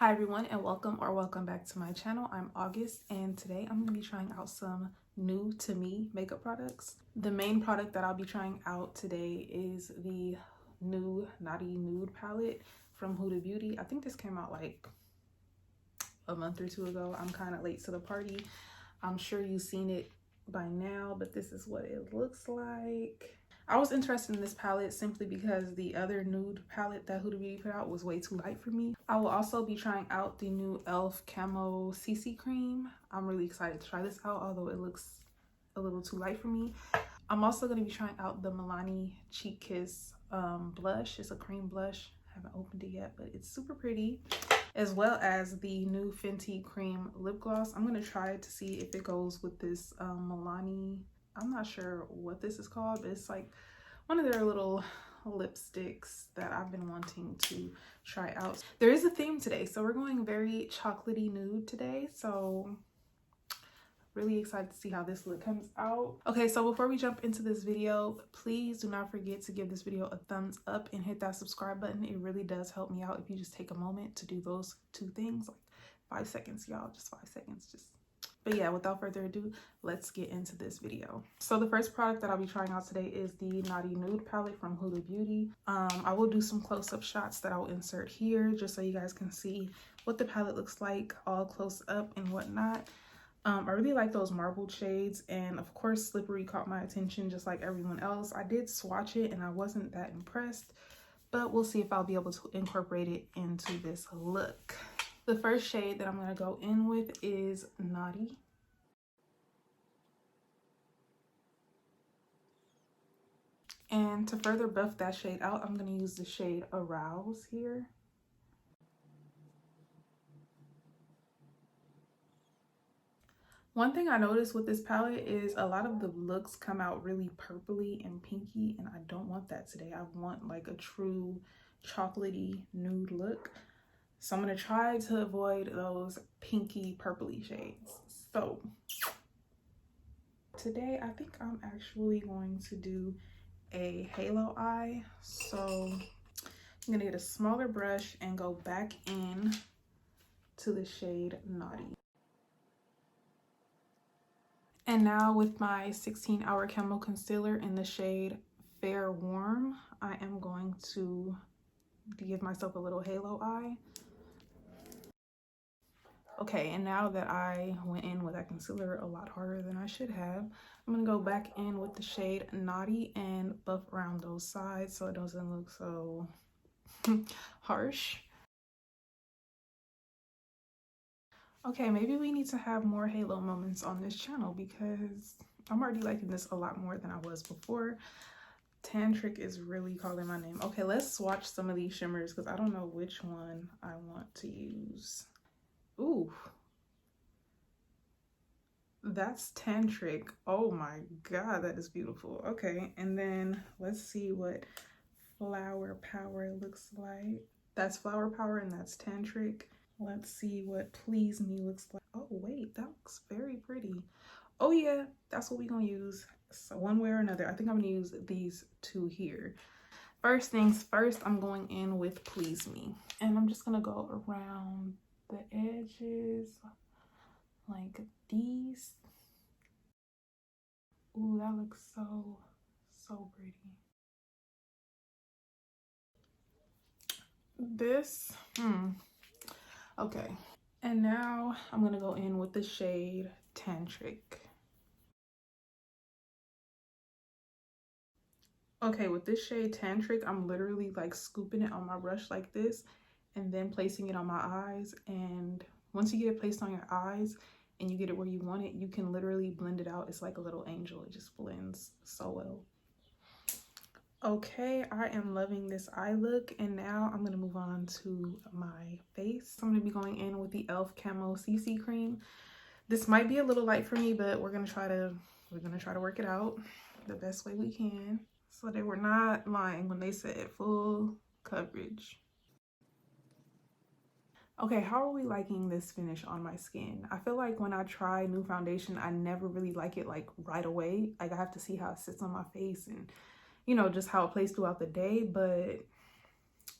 Hi everyone, and welcome back to my channel. I'm August, and today I'm going to be trying out some new to me makeup products. The main product that I'll be trying out today is the new Naughty Nude palette from Huda Beauty. I think this came out like a month or two ago. I'm kind of late to the party. I'm sure you've seen it by now, but this is what it looks like. I was interested in this palette simply because the other nude palette that Huda Beauty put out was way too light for me. I will also be trying out the new e.l.f. Camo CC cream. I'm really excited to try this out, although it looks a little too light for me. I'm also going to be trying out the Milani Cheek Kiss blush. It's a cream blush. I haven't opened it yet, but it's super pretty. As well as the new Fenty cream lip gloss. I'm going to try it to see if it goes with this Milani. I'm not sure what this is called, but it's like one of their little lipsticks that I've been wanting to try out. There is a theme today, so we're going very chocolatey nude today. So really excited to see how this look comes out. Okay, so before we jump into this video, please do not forget to give this video a thumbs up and hit that subscribe button. It really does help me out if you just take a moment to do those two things. Like 5 seconds, y'all, just 5 seconds. But yeah, without further ado, let's get into this video. So the first product that I'll be trying out today is the Naughty Nude palette from Huda Beauty. I will do some close-up shots that I'll insert here just so you guys can see what the palette looks like all close up and whatnot. I really like those marbled shades, and of course Slippery caught my attention just like everyone else. I did swatch it and I wasn't that impressed, but we'll see if I'll be able to incorporate it into this look. The first shade that I'm going to go in with is Naughty. And to further buff that shade out, I'm going to use the shade Arouse here. One thing I noticed with this palette is a lot of the looks come out really purpley and pinky, and I don't want that today. I want like a true chocolatey nude look. So I'm going to try to avoid those pinky purpley shades. So today I think I'm actually going to do a halo eye. So I'm going to get a smaller brush and go back in to the shade Naughty. And now with my 16-hour Camo concealer in the shade Fair Warm, I am going to give myself a little halo eye. Okay, and now that I went in with that concealer a lot harder than I should have, I'm going to go back in with the shade Naughty and buff around those sides so it doesn't look so harsh. Okay, maybe we need to have more halo moments on this channel because I'm already liking this a lot more than I was before. Tantric is really calling my name. Okay, let's swatch some of these shimmers because I don't know which one I want to use. Ooh, that's Tantric. Oh my god, that is beautiful. Okay, and then let's see what Flower Power looks like. That's Flower Power and that's Tantric. Let's see what Please Me looks like. Oh wait, that looks very pretty. Oh yeah, that's what we're gonna use. So one way or another, I think I'm gonna use these two here. First things first, I'm going in with Please Me. And I'm just gonna go around the edges like these. Ooh, that looks so pretty. This, okay. And now I'm gonna go in with the shade Tantric. Okay, with this shade Tantric, I'm literally like scooping it on my brush like this and then placing it on my eyes. And once you get it placed on your eyes and you get it where you want it, you can literally blend it out. It's like a little angel. It just blends so well. Okay, I am loving this eye look, and now I'm going to move on to my face. I'm going to be going in with the e.l.f. Camo CC cream. This might be a little light for me, but we're going to try to work it out the best way we can. So they were not lying when they said full coverage. Okay, how are we liking this finish on my skin? I feel like when I try new foundation, I never really like it like right away. Like I have to see how it sits on my face and, you know, just how it plays throughout the day. But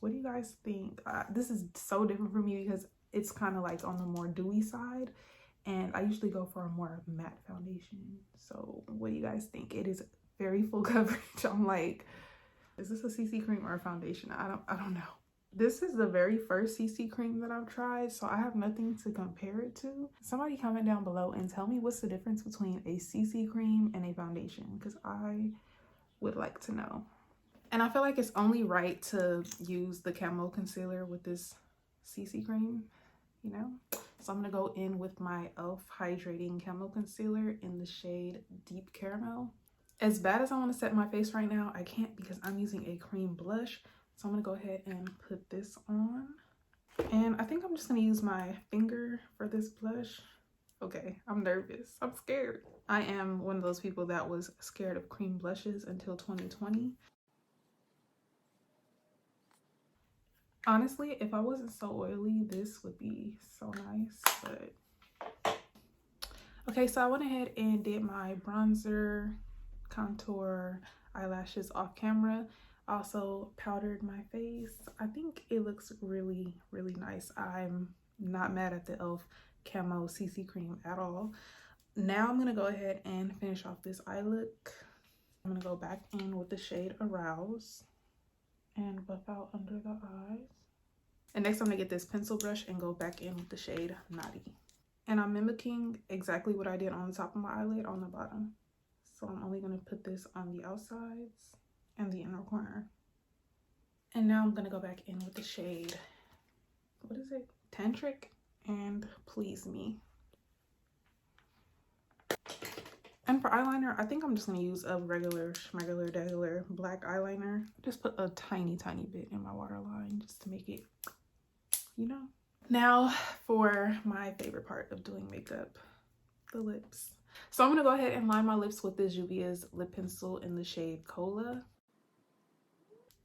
what do you guys think? This is so different for me because it's kind of like on the more dewy side, and I usually go for a more matte foundation. So what do you guys think? It is very full coverage. I'm like, is this a CC cream or a foundation? I don't know. This is the very first CC cream that I've tried, so I have nothing to compare it to. Somebody comment down below and tell me what's the difference between a CC cream and a foundation, because I would like to know. And I feel like it's only right to use the Camo concealer with this CC cream, you know? So I'm gonna go in with my e.l.f. Hydrating Camo Concealer in the shade Deep Caramel. As bad as I want to set my face right now, I can't because I'm using a cream blush. So I'm gonna go ahead and put this on. And I think I'm just gonna use my finger for this blush. Okay, I'm nervous, I'm scared. I am one of those people that was scared of cream blushes until 2020. Honestly, if I wasn't so oily, this would be so nice, but okay, so I went ahead and did my bronzer, contour, eyelashes off camera. Also powdered my face. I think it looks really, really nice. I'm not mad at the e.l.f. Camo CC cream at all. Now I'm gonna go ahead and finish off this eye look. I'm gonna go back in with the shade Arouse and buff out under the eyes. And next I'm gonna get this pencil brush and go back in with the shade Naughty. And I'm mimicking exactly what I did on the top of my eyelid on the bottom. So I'm only gonna put this on the outsides and the inner corner. And now I'm gonna go back in with the shade, what is it? Tantric and Please Me. And for eyeliner, I think I'm just gonna use a regular black eyeliner. Just put a tiny bit in my waterline just to make it, you know. Now for my favorite part of doing makeup, the lips. So I'm gonna go ahead and line my lips with this Juvia's lip pencil in the shade Cola.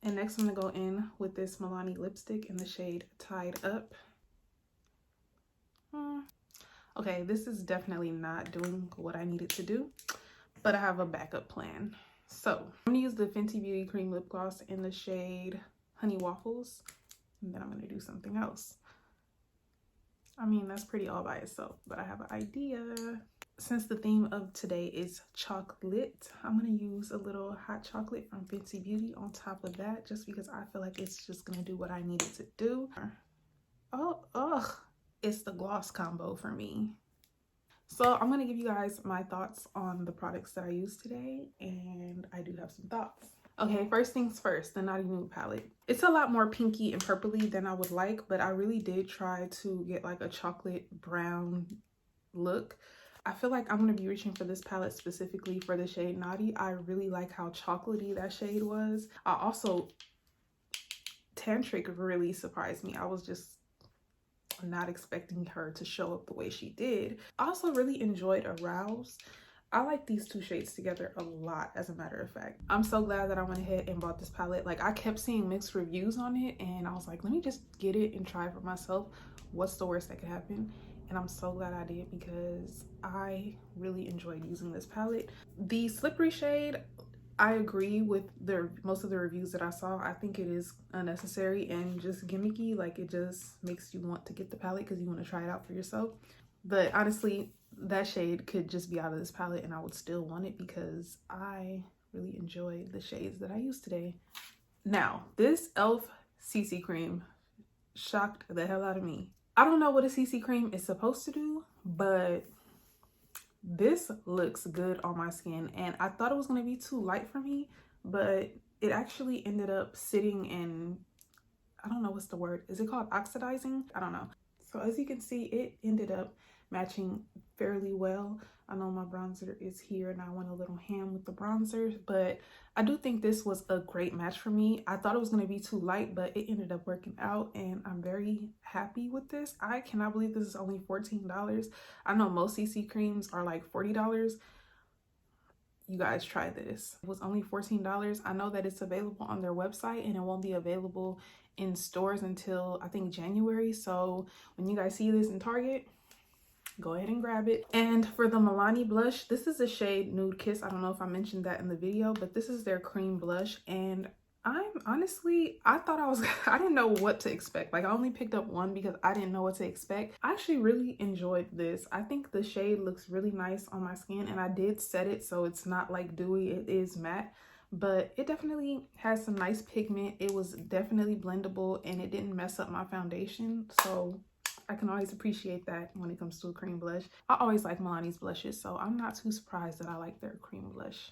And next I'm gonna go in with this Milani lipstick in the shade Tied Up. Okay, this is definitely not doing what I need it to do, but I have a backup plan. So I'm gonna use the Fenty Beauty Cream Lip Gloss in the shade Honey Waffles, and then I'm gonna do something else. I mean, that's pretty all by itself, but I have an idea. Since the theme of today is chocolate, I'm gonna use a little hot chocolate from Fenty Beauty on top of that, just because I feel like it's just gonna do what I need it to do. Oh, it's the gloss combo for me. So I'm gonna give you guys my thoughts on the products that I used today, and I do have some thoughts. Okay, first things first, the Naughty Nude palette. It's a lot more pinky and purpley than I would like, but I really did try to get like a chocolate brown look. I feel like I'm gonna be reaching for this palette specifically for the shade Naughty. I really like how chocolatey that shade was. I also, Tantric really surprised me. I was just not expecting her to show up the way she did. I also really enjoyed Arouse. I like these two shades together a lot, as a matter of fact. I'm so glad that I went ahead and bought this palette. Like, I kept seeing mixed reviews on it, and I was like, let me just get it and try it for myself. What's the worst that could happen? And I'm so glad I did, because I really enjoyed using this palette. The slippery shade, I agree with most of the reviews that I saw. I think it is unnecessary and just gimmicky. Like, it just makes you want to get the palette because you want to try it out for yourself. But honestly, that shade could just be out of this palette and I would still want it because I really enjoyed the shades that I used today. Now, this e.l.f. CC cream shocked the hell out of me. I don't know what a CC cream is supposed to do, but this looks good on my skin, and I thought it was going to be too light for me, but it actually ended up sitting in, I don't know what's the word, is it called oxidizing? I don't know. So as you can see, it ended up matching fairly well. I know my bronzer is here and I went a little ham with the bronzer, but I do think this was a great match for me. I thought it was going to be too light, but it ended up working out and I'm very happy with this. I cannot believe this is only $14. I know most CC creams are like $40. You guys try this. It was only $14. I know that it's available on their website and it won't be available in stores until I think January. So when you guys see this in Target, go ahead and grab it. And for the Milani blush, this is the shade Nude Kiss. I don't know if I mentioned that in the video, but this is their cream blush and I thought I didn't know what to expect. Like I only picked up one because I didn't know what to expect. I actually really enjoyed this. I think the shade looks really nice on my skin, and I did set it so it's not like dewy, it is matte, but it definitely has some nice pigment. It was definitely blendable and it didn't mess up my foundation. So I can always appreciate that when it comes to a cream blush. I always like Milani's blushes, so I'm not too surprised that I like their cream blush.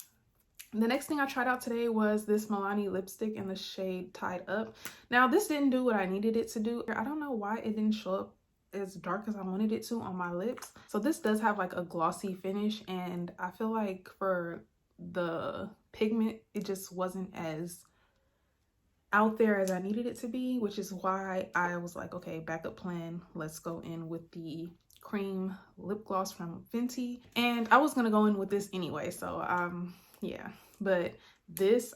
The next thing I tried out today was this Milani lipstick in the shade Tied Up. Now, this didn't do what I needed it to do. I don't know why it didn't show up as dark as I wanted it to on my lips. So this does have like a glossy finish, and I feel like for the pigment, it just wasn't as out there as I needed it to be, which is why I was like, okay, backup plan. Let's go in with the cream lip gloss from Fenty. And I was gonna go in with this anyway, so yeah. But this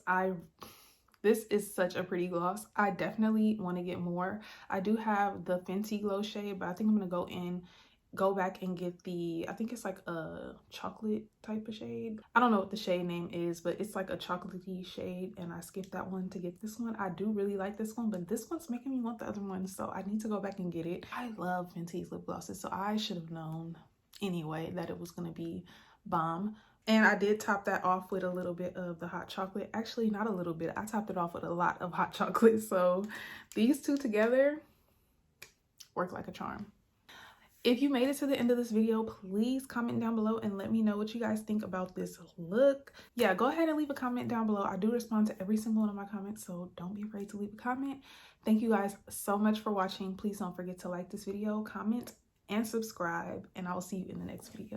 is such a pretty gloss. I definitely want to get more. I do have the Fenty Glow shade, but I think I'm gonna go back and get the, I think it's like a chocolate type of shade. I don't know what the shade name is, but it's like a chocolatey shade, and I skipped that one to get this one. I do really like this one, but this one's making me want the other one, so I need to go back and get it. I love Fenty's lip glosses, so I should have known anyway that it was gonna be bomb. And I did top that off with a little bit of the hot chocolate. Actually, not a little bit. I topped it off with a lot of hot chocolate. So these two together work like a charm. If you made it to the end of this video, please comment down below and let me know what you guys think about this look. Yeah, go ahead and leave a comment down below. I do respond to every single one of my comments, so don't be afraid to leave a comment. Thank you guys so much for watching. Please don't forget to like this video, comment, and subscribe, and I will see you in the next video.